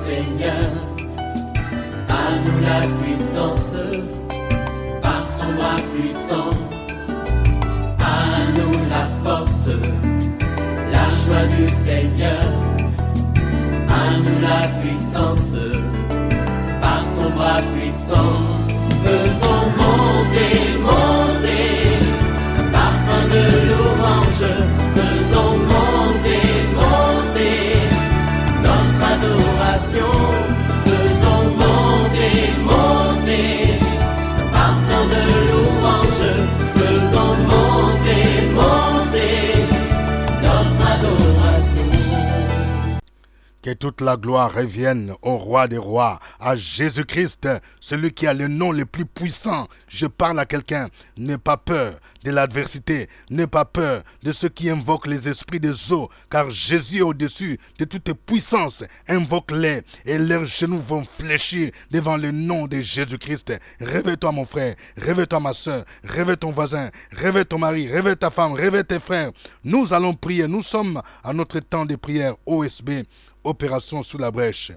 Seigneur. À nous la puissance, par son bras puissant. À nous la force, la joie du Seigneur. À nous la puissance, par son bras puissant. Faisons monter, monter, parfum de louange. Faisons monter, monter, notre adoration. Faisons monter, monter, parfum de louange. Faisons monter, monter, notre adoration. Que toute la gloire revienne au roi des rois, à Jésus-Christ, celui qui a le nom le plus puissant. Je parle à quelqu'un, n'aie pas peur de l'adversité, n'aie pas peur de ceux qui invoquent les esprits des eaux, car Jésus est au-dessus de toute puissance. Invoque-les et leurs genoux vont fléchir devant le nom de Jésus-Christ. Réveille-toi mon frère, réveille-toi ma soeur, réveille ton voisin, réveille ton mari, réveille ta femme, réveille tes frères. Nous allons prier, nous sommes à notre temps de prière OSB. Opération sous la brèche.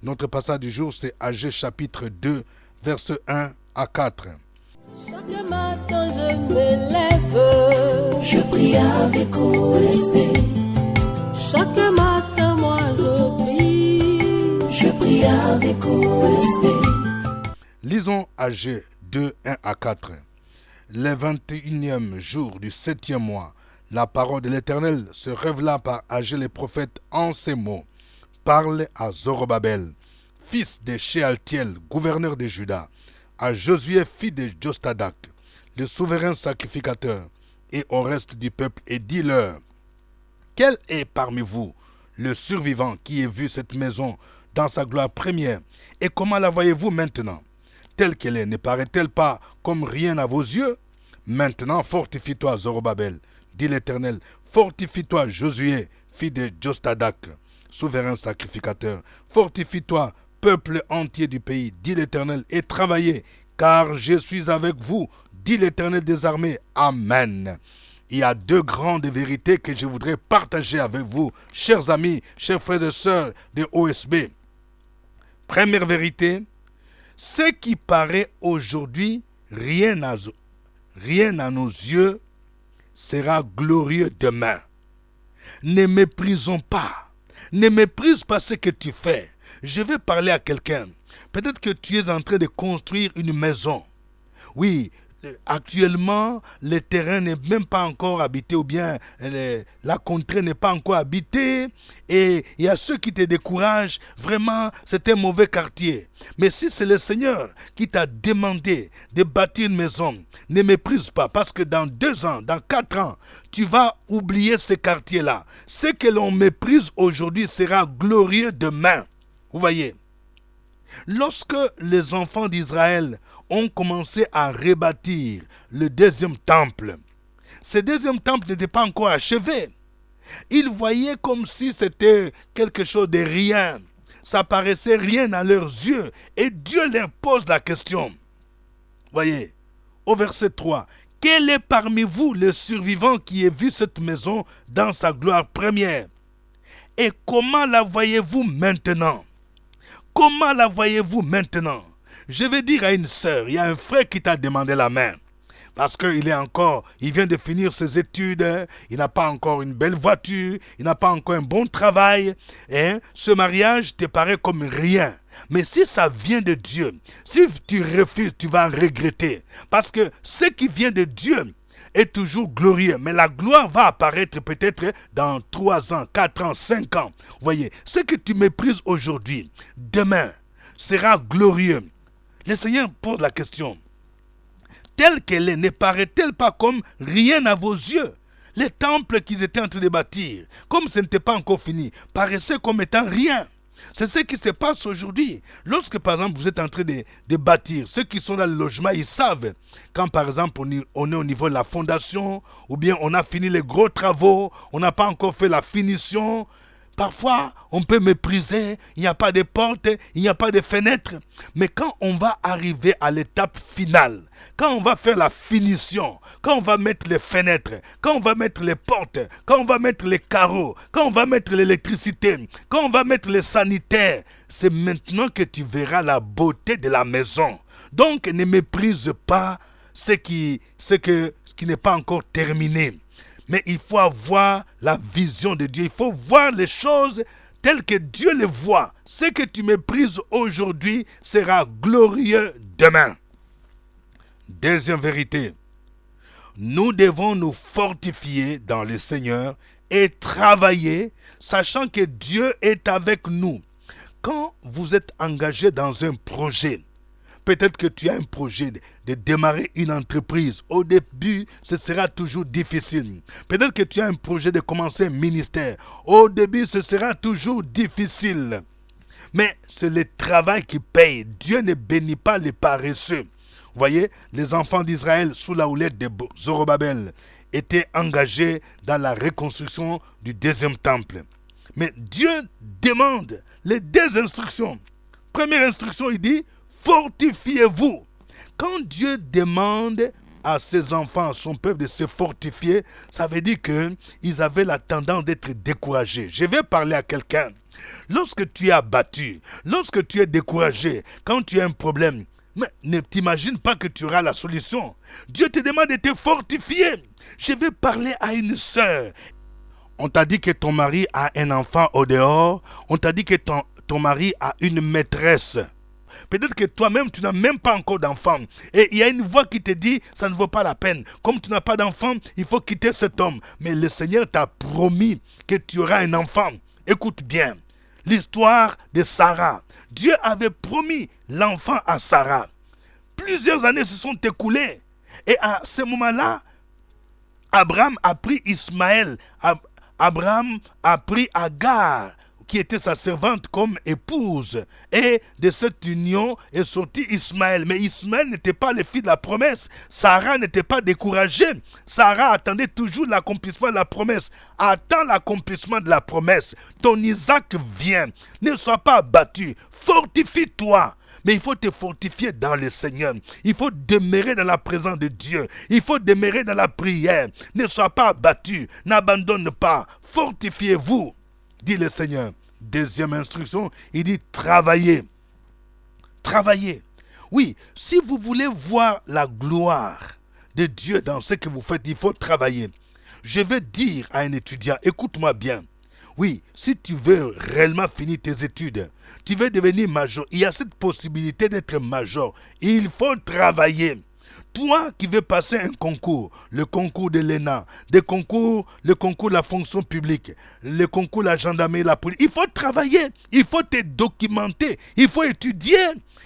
Notre passage du jour, c'est Agé chapitre 2, versets 1 à 4. Chaque matin je me lève, je prie avec OSB. Chaque matin moi je prie avec OSB. Lisons Agé 2, 1 à 4. Le 21e jour du 7e mois, la parole de l'Éternel se révéla par Agé le prophète en ces mots. Parle à Zorobabel, fils de Shealtiel, gouverneur de Juda, à Josué, fils de Jostadak, le souverain sacrificateur, et au reste du peuple, et dis-leur, quel est parmi vous le survivant qui ait vu cette maison dans sa gloire première, et comment la voyez-vous maintenant? Telle qu'elle est, ne paraît-elle pas comme rien à vos yeux? Maintenant, fortifie-toi, Zorobabel, dit l'Éternel, fortifie-toi, Josué, fils de Jostadak, souverain sacrificateur. Fortifie-toi, peuple entier du pays, dit l'Éternel, et travaillez, car je suis avec vous, dit l'Éternel des armées. Amen. Il y a deux grandes vérités que je voudrais partager avec vous, chers amis, chers frères et sœurs de OSB. Première vérité, ce qui paraît aujourd'hui rien à nos yeux sera glorieux demain. Ne méprisons pas. Ne méprise pas ce que tu fais. Je vais parler à quelqu'un. Peut-être que tu es en train de construire une maison. Oui, actuellement, le terrain n'est même pas encore habité ou bien la contrée n'est pas encore habitée. Et il y a ceux qui te découragent. Vraiment, c'est un mauvais quartier. Mais si c'est le Seigneur qui t'a demandé de bâtir une maison, ne méprise pas. Parce que dans 2 ans, dans 4 ans, tu vas oublier ce quartier-là. Ce que l'on méprise aujourd'hui sera glorieux demain. Vous voyez, lorsque les enfants d'Israël ont commencé à rebâtir le 2e temple, ce 2e temple n'était pas encore achevé. Ils voyaient comme si c'était quelque chose de rien. Ça paraissait rien à leurs yeux. Et Dieu leur pose la question. Voyez, au verset 3. Quel est parmi vous le survivant qui ait vu cette maison dans sa gloire première? Et comment la voyez-vous maintenant? Comment la voyez-vous maintenant? Je vais dire à une sœur, il y a un frère qui t'a demandé la main. Parce qu'il vient de finir ses études, il n'a pas encore une belle voiture, il n'a pas encore un bon travail. Hein? Ce mariage te paraît comme rien. Mais si ça vient de Dieu, si tu refuses, tu vas regretter. Parce que ce qui vient de Dieu est toujours glorieux. Mais la gloire va apparaître peut-être dans 3 ans, 4 ans, 5 ans. Vous voyez, ce que tu méprises aujourd'hui, demain, sera glorieux. Le Seigneur pose la question. Telle qu'elle est, ne paraît-elle pas comme rien à vos yeux? Les temples qu'ils étaient en train de bâtir, comme ce n'était pas encore fini, paraissaient comme étant rien. C'est ce qui se passe aujourd'hui. Lorsque, par exemple, vous êtes en train de bâtir, ceux qui sont dans le logement, ils savent. Quand, par exemple, on est au niveau de la fondation, ou bien on a fini les gros travaux, on n'a pas encore fait la finition. Parfois, on peut mépriser, il n'y a pas de porte, il n'y a pas de fenêtre. Mais quand on va arriver à l'étape finale, quand on va faire la finition, quand on va mettre les fenêtres, quand on va mettre les portes, quand on va mettre les carreaux, quand on va mettre l'électricité, quand on va mettre les sanitaires, c'est maintenant que tu verras la beauté de la maison. Donc, ne méprise pas ce qui n'est pas encore terminé. Mais il faut avoir la vision de Dieu. Il faut voir les choses telles que Dieu les voit. Ce que tu méprises aujourd'hui sera glorieux demain. Deuxième vérité. Nous devons nous fortifier dans le Seigneur et travailler, sachant que Dieu est avec nous. Quand vous êtes engagé dans un projet, peut-être que tu as un projet de démarrer une entreprise. Au début, ce sera toujours difficile. Peut-être que tu as un projet de commencer un ministère. Au début, ce sera toujours difficile. Mais c'est le travail qui paye. Dieu ne bénit pas les paresseux. Vous voyez, les enfants d'Israël, sous la houlette de Zorobabel, étaient engagés dans la reconstruction du deuxième temple. Mais Dieu demande les deux instructions. Première instruction, il dit, fortifiez-vous. Quand Dieu demande à ses enfants, à son peuple de se fortifier, ça veut dire qu'ils avaient la tendance d'être découragés. Je vais parler à quelqu'un. Lorsque tu es abattu, lorsque tu es découragé, quand tu as un problème, mais ne t'imagine pas que tu auras la solution. Dieu te demande de te fortifier. Je vais parler à une sœur. On t'a dit que ton mari a un enfant au dehors. On t'a dit que ton mari a une maîtresse. Peut-être que toi-même, tu n'as même pas encore d'enfant. Et il y a une voix qui te dit, ça ne vaut pas la peine. Comme tu n'as pas d'enfant, il faut quitter cet homme. Mais le Seigneur t'a promis que tu auras un enfant. Écoute bien, l'histoire de Sarah. Dieu avait promis l'enfant à Sarah. Plusieurs années se sont écoulées. Et à ce moment-là, Abraham a pris Ismaël. Abraham a pris Agar, qui était sa servante, comme épouse. Et de cette union est sorti Ismaël. Mais Ismaël n'était pas le fils de la promesse. Sarah n'était pas découragée. Sarah attendait toujours l'accomplissement de la promesse. Attends l'accomplissement de la promesse. Ton Isaac vient. Ne sois pas abattu. Fortifie-toi. Mais il faut te fortifier dans le Seigneur. Il faut demeurer dans la présence de Dieu. Il faut demeurer dans la prière. Ne sois pas abattu. N'abandonne pas. Fortifiez-vous, dit le Seigneur. Deuxième instruction, il dit travailler. Travailler. Oui, si vous voulez voir la gloire de Dieu dans ce que vous faites, il faut travailler. Je vais dire à un étudiant, écoute-moi bien. Oui, si tu veux réellement finir tes études, tu veux devenir major, il y a cette possibilité d'être major. Il faut travailler. Toi qui veux passer un concours, le concours de l'ENA, le concours de la fonction publique, le concours de la gendarmerie, la police, il faut travailler, il faut te documenter, il faut étudier.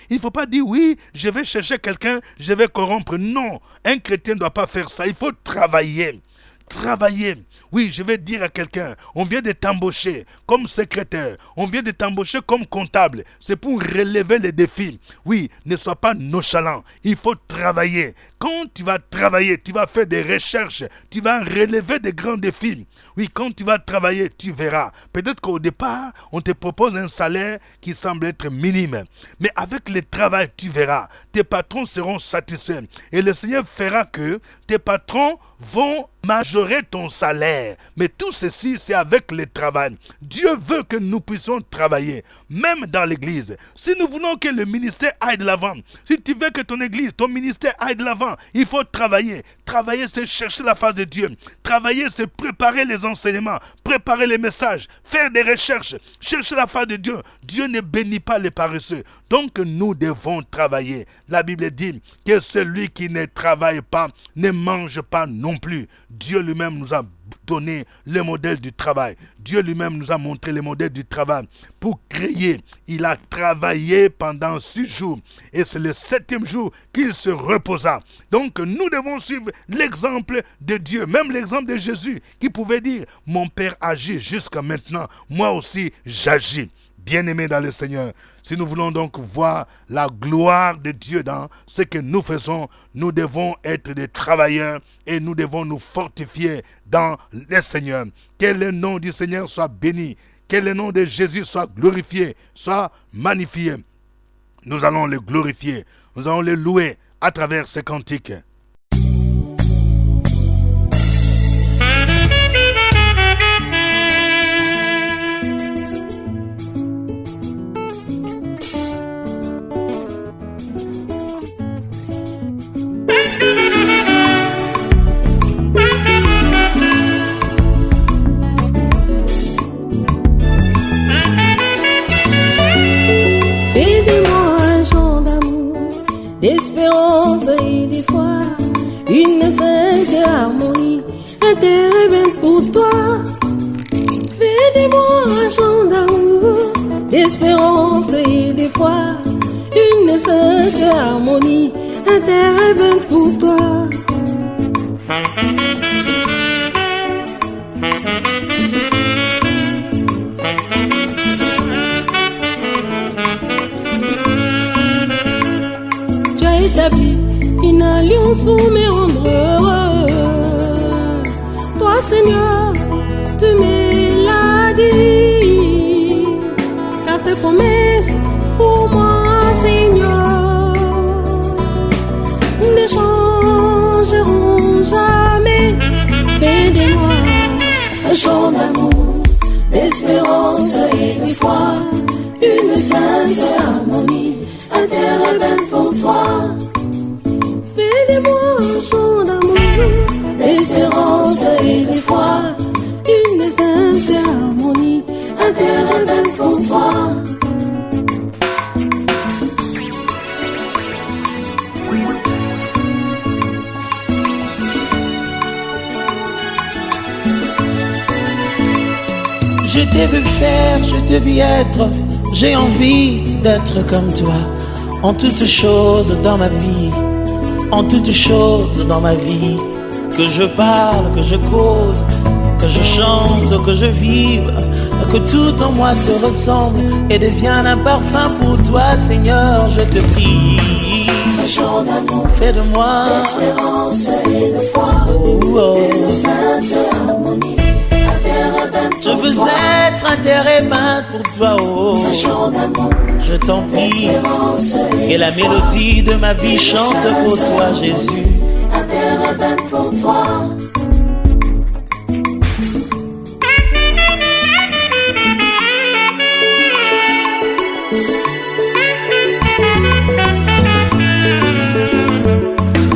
Il ne faut pas dire oui, je vais chercher quelqu'un, je vais corrompre. Non, un chrétien ne doit pas faire ça, il faut travailler. Travailler. Oui, je vais dire à quelqu'un, on vient de t'embaucher comme secrétaire, on vient de t'embaucher comme comptable. C'est pour relever les défis. Oui, ne sois pas nonchalant. Il faut travailler. Quand tu vas travailler, tu vas faire des recherches, tu vas relever des grands défis. Oui, quand tu vas travailler, tu verras. Peut-être qu'au départ, on te propose un salaire qui semble être minime. Mais avec le travail, tu verras. Tes patrons seront satisfaits. Et le Seigneur fera que tes patrons vont majorer ton salaire. Mais tout ceci, c'est avec le travail. Dieu veut que nous puissions travailler, même dans l'église. Si nous voulons que le ministère aille de l'avant, si tu veux que ton église, ton ministère aille de l'avant, il faut travailler. Travailler, c'est chercher la face de Dieu. Travailler, c'est préparer les enseignements, préparer les messages, faire des recherches, chercher la face de Dieu. Dieu ne bénit pas les paresseux. Donc nous devons travailler. La Bible dit que celui qui ne travaille pas ne mange pas non plus. Dieu lui-même nous a donné le modèle du travail. Dieu lui-même nous a montré le modèle du travail. Pour créer, il a travaillé pendant 6 jours. Et c'est le 7e jour qu'il se reposa. Donc nous devons suivre l'exemple de Dieu. Même l'exemple de Jésus qui pouvait dire, mon Père agit jusqu'à maintenant. Moi aussi j'agis. Bien-aimés dans le Seigneur, si nous voulons donc voir la gloire de Dieu dans ce que nous faisons, nous devons être des travailleurs et nous devons nous fortifier dans le Seigneur. Que le nom du Seigneur soit béni. Que le nom de Jésus soit glorifié, soit magnifié. Nous allons le glorifier, nous allons le louer à travers ces cantiques. D'espérance et de foi, une sainte harmonie, un terrain pour toi. Fais de moi un chant d'amour, d'espérance et de foi, une sainte harmonie, un terrain pour toi. Établi une alliance pour me rendre heureux. Toi, Seigneur, tu me l'as dit, car tes promesses pour moi, Seigneur, ne changeront jamais. Fais de moi un chant d'amour, d'espérance et de foi, une sainte harmonie, un terrain pour toi. Fais de moi un chant d'amour, d'espérance et de foi, une sainte harmonie, un terrain pour toi. Je t'ai vu faire, je t'ai vu être, j'ai envie d'être comme toi. En toutes choses dans ma vie, en toutes choses dans ma vie, que je parle, que je cause, que je chante, que je vive, que tout en moi te ressemble et devienne un parfum pour toi, Seigneur, je te prie. Un chant d'amour, fais de moi d'espérance et de foi, une sainte harmonie. Je veux être un terrain pour toi, oh. Un chant d'amour, je t'en prie, que la mélodie de ma vie chante pour toi, Jésus. Un terrain pour toi.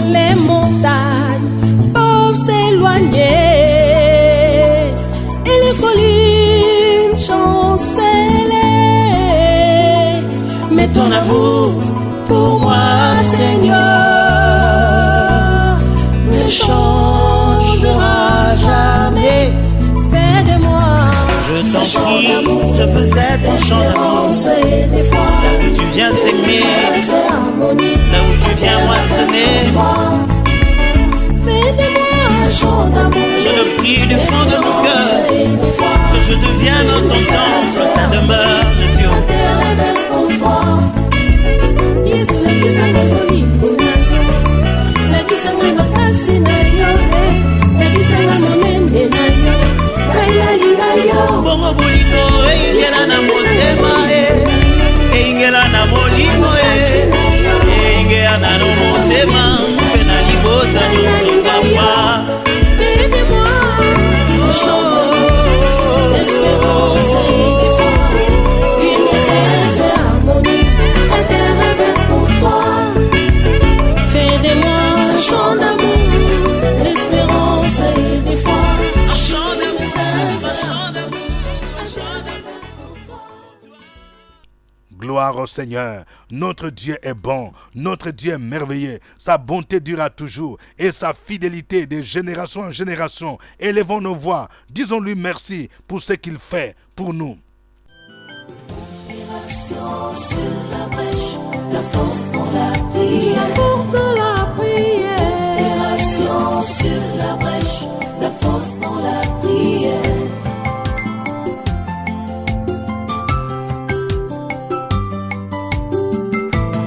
Les montagnes peuvent s'éloigner, mais ton amour pour moi, Seigneur, ne changera jamais. Fais de moi, je t'en prie, je veux être un chant d'amour, là où tu viens s'aimer, là où tu viens moissonner. Fais de moi un chant d'amour, je le prie du fond de mon cœur, que je devienne ton temple, ta demeure, Jésus. Yesu lakisanga kolimbo na yo, lakisanga makasi na yo, lakisanga monene na yo, nalinga yo. Bongo bolingo ingela na motema, ingela na molimo, ingela na motema, mpe na libota nyonso kama. Fais de moi un chant d'espérance et de foi, une sainte harmonie, un terrain pour toi. Fais de moi un chant d'amour, d'espérance et de foi, Un chant une d'amour, sainte un chant harmonie, d'amour, un chant d'amour pour toi. Gloire au Seigneur, notre Dieu est bon, notre Dieu est merveilleux, sa bonté durera toujours et sa fidélité de génération en génération. Élevons nos voix, disons-lui merci pour ce qu'il fait pour nous. Sur la brèche, la force pour la prière. La force de la prière. Opération sur la brèche, la force pour la prière.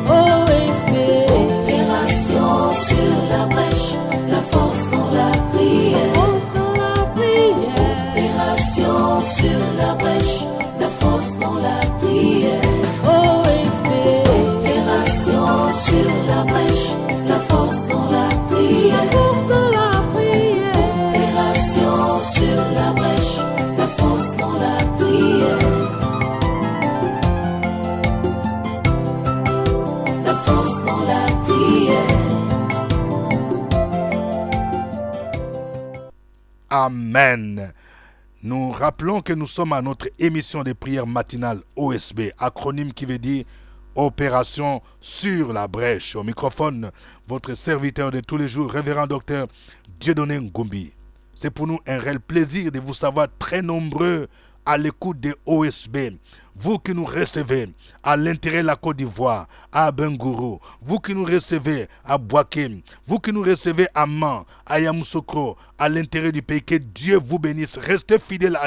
OSP. Opération sur la brèche, la force pour la prière. Force de la prière. Opération sur la brèche, Amen. Nous rappelons que nous sommes à notre émission de prière matinale OSB, acronyme qui veut dire Opération sur la brèche. Au microphone, votre serviteur de tous les jours, révérend docteur Dieudonné Ngumbi. C'est pour nous un réel plaisir de vous savoir très nombreux à l'écoute de OSB. Vous qui nous recevez à l'intérieur de la Côte d'Ivoire, à Bengourou, vous qui nous recevez à Boaké, vous qui nous recevez à Man, à Yamoussoukro, à l'intérieur du pays, que Dieu vous bénisse. Restez fidèles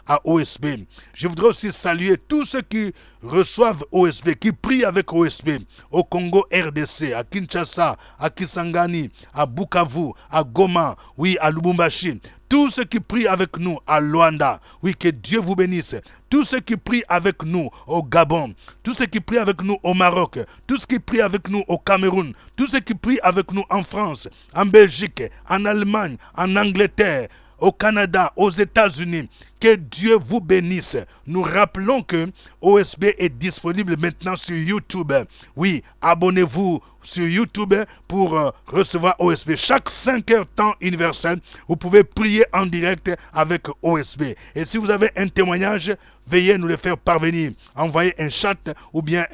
à OSB. Je voudrais aussi saluer tous ceux qui reçoivent OSB, qui prient avec OSB, au Congo RDC, à Kinshasa, à Kisangani, à Bukavu, à Goma, oui, à Lubumbashi. Tous ceux qui prient avec nous à Luanda, oui, que Dieu vous bénisse. Tous ceux qui prient avec nous au Gabon, tous ceux qui prient avec nous au Maroc, tous ceux qui prient avec nous au Cameroun, tous ceux qui prient avec nous en France, en Belgique, en Allemagne, en Angleterre, au Canada, aux États-Unis. Que Dieu vous bénisse. Nous rappelons que OSB est disponible maintenant sur YouTube. Oui, abonnez-vous sur YouTube pour recevoir OSB. Chaque 5 heures temps universel, vous pouvez prier en direct avec OSB. Et si vous avez un témoignage, veuillez nous le faire parvenir. Envoyez un chat ou bien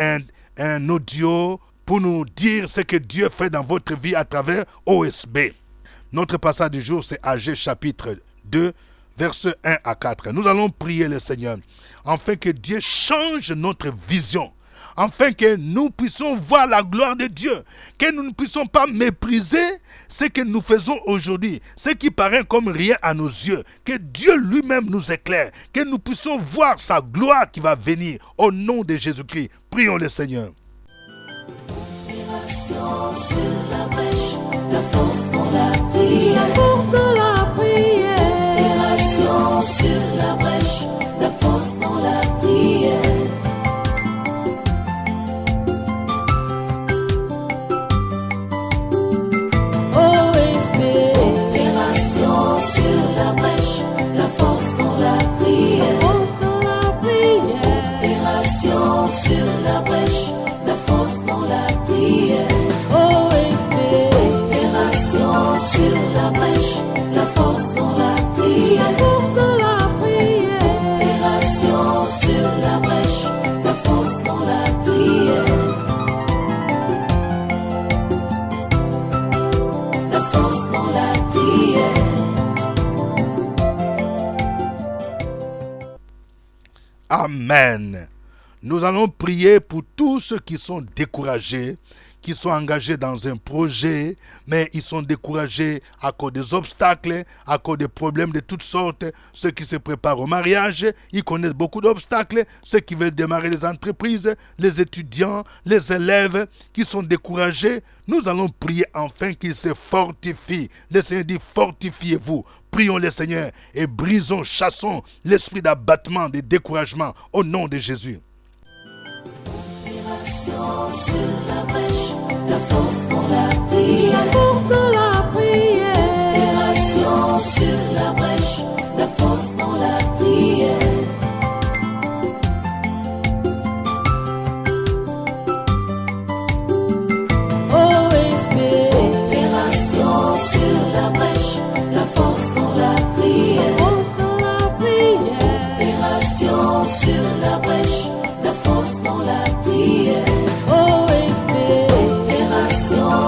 un audio pour nous dire ce que Dieu fait dans votre vie à travers OSB. Notre passage du jour, c'est Agé chapitre 2, versets 1 à 4. Nous allons prier le Seigneur, afin que Dieu change notre vision, afin que nous puissions voir la gloire de Dieu, que nous ne puissions pas mépriser ce que nous faisons aujourd'hui, ce qui paraît comme rien à nos yeux, que Dieu lui-même nous éclaire, que nous puissions voir sa gloire qui va venir au nom de Jésus-Christ. Prions le Seigneur. Sur la brèche, la force dans la prière, la force dans la prière. Opération sur la brèche, la force dans la prière. OSB. Opération sur la brèche, la force dans la prière, la force dans la prière. Opération sur la brèche, la force dans la prière. Sur la brèche, la force dans la prière, la force dans la prière. Opération sur la brèche, la force dans la prière, la force dans la prière. Amen. Nous allons prier pour tous ceux qui sont découragés, qui sont engagés dans un projet, mais ils sont découragés à cause des obstacles, à cause des problèmes de toutes sortes. Ceux qui se préparent au mariage, ils connaissent beaucoup d'obstacles. Ceux qui veulent démarrer les entreprises, les étudiants, les élèves qui sont découragés. Nous allons prier afin qu'ils se fortifient. Le Seigneur dit, fortifiez-vous. Prions le Seigneur et brisons, chassons l'esprit d'abattement, de découragement au nom de Jésus. Sur la brèche, la force dans la prière, la force dans la prière. Opération sur la brèche, la force dans la prière. OSB. Opération sur la brèche, la force dans la prière, la force dans la prière. Opération sur la brèche, la force dans la prière.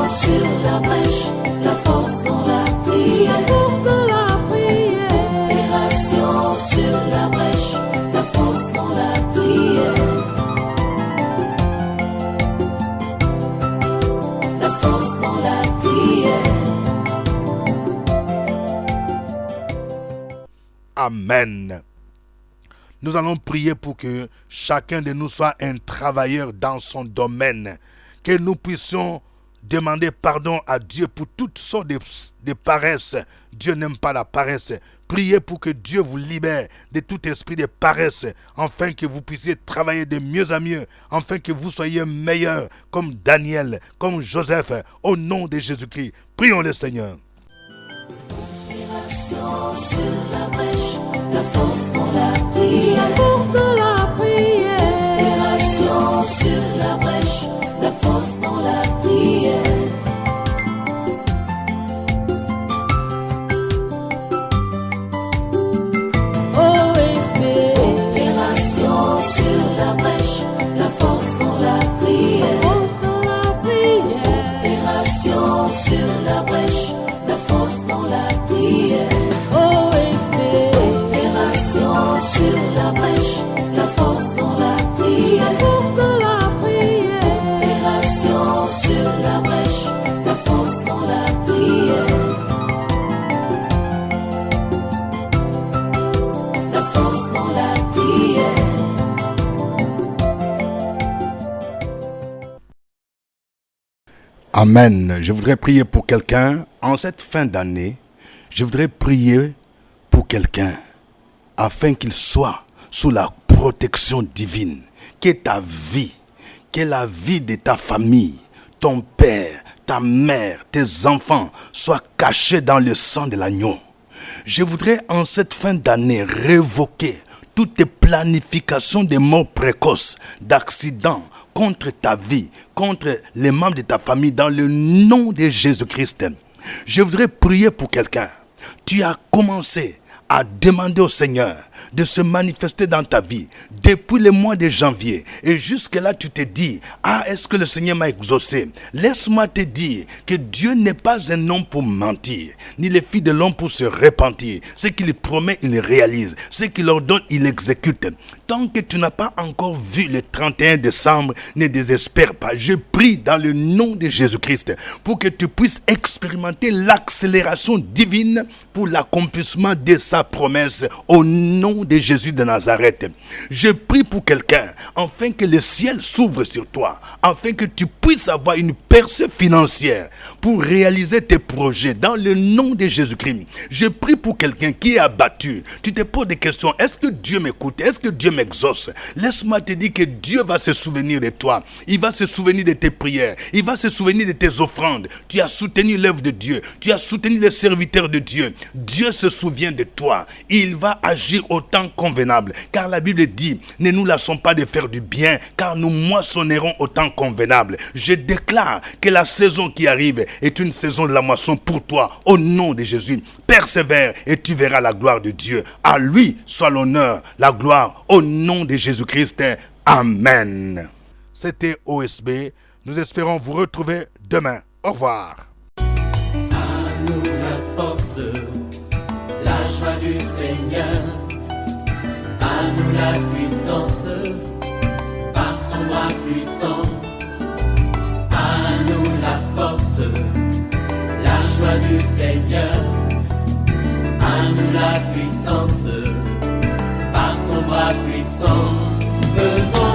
Sur la brèche, la force dans la prière, la force dans la prière. Opération sur la brèche, la force dans la prière, la force dans la prière. Amen. Nous allons prier pour que chacun de nous soit un travailleur dans son domaine, que nous puissions demander pardon à Dieu pour toutes sortes de paresse. Dieu n'aime pas la paresse. Priez pour que Dieu vous libère de tout esprit de paresse, afin que vous puissiez travailler de mieux en mieux, afin que vous soyez meilleurs, comme Daniel, comme Joseph, au nom de Jésus-Christ. Prions le Seigneur. Sur la brèche, la force dans la prière, la force dans la prière. Opération sur la brèche, la force dans la prière. sur la brèche, la force dans la prière. Opération sur la brèche, la force dans la prière. La force dans la prière. Amen. Je voudrais prier pour quelqu'un en cette fin d'année. Je voudrais prier pour quelqu'un afin qu'il soit sous la protection divine. Que ta vie, que la vie de ta famille, ton père, ta mère, tes enfants soient cachés dans le sang de l'agneau. Je voudrais en cette fin d'année révoquer toutes tes planifications de morts précoces, d'accidents contre ta vie, contre les membres de ta famille dans le nom de Jésus-Christ. Je voudrais prier pour quelqu'un. Tu as commencé à demander au Seigneur de se manifester dans ta vie depuis le mois de janvier et jusque là tu te dis, est-ce que le Seigneur m'a exaucé? Laisse-moi te dire que Dieu n'est pas un homme pour mentir, ni le fils de l'homme pour se repentir. Ce qu'il promet, il réalise. Ce qu'il ordonne, il exécute. Tant que tu n'as pas encore vu le 31 décembre, ne désespère pas. Je prie dans le nom de Jésus-Christ pour que tu puisses expérimenter l'accélération divine pour l'accomplissement de sa promesse au nom de Jésus de Nazareth. Je prie pour quelqu'un afin que le ciel s'ouvre sur toi, afin que tu puisses avoir une percée financière pour réaliser tes projets dans le nom de Jésus-Christ. Je prie pour quelqu'un qui est abattu. Tu te poses des questions. Est-ce que Dieu m'écoute? Est-ce que Dieu m'exauce? Laisse-moi te dire que Dieu va se souvenir de toi. Il va se souvenir de tes prières. Il va se souvenir de tes offrandes. Tu as soutenu l'œuvre de Dieu. Tu as soutenu les serviteurs de Dieu. Dieu se souvient de toi. Il va agir au temps convenable. Car la Bible dit, ne nous lassons pas de faire du bien, car nous moissonnerons au temps convenable. Je déclare que la saison qui arrive est une saison de la moisson pour toi. Au nom de Jésus, persévère et tu verras la gloire de Dieu. À lui soit l'honneur, la gloire, au nom de Jésus-Christ. Amen. C'était OSB. Nous espérons vous retrouver demain. Au revoir. À nous la force, la joie du Seigneur. À nous la puissance, par son bras puissant. À nous la force, la joie du Seigneur. À nous la puissance, par son bras puissant. Faisons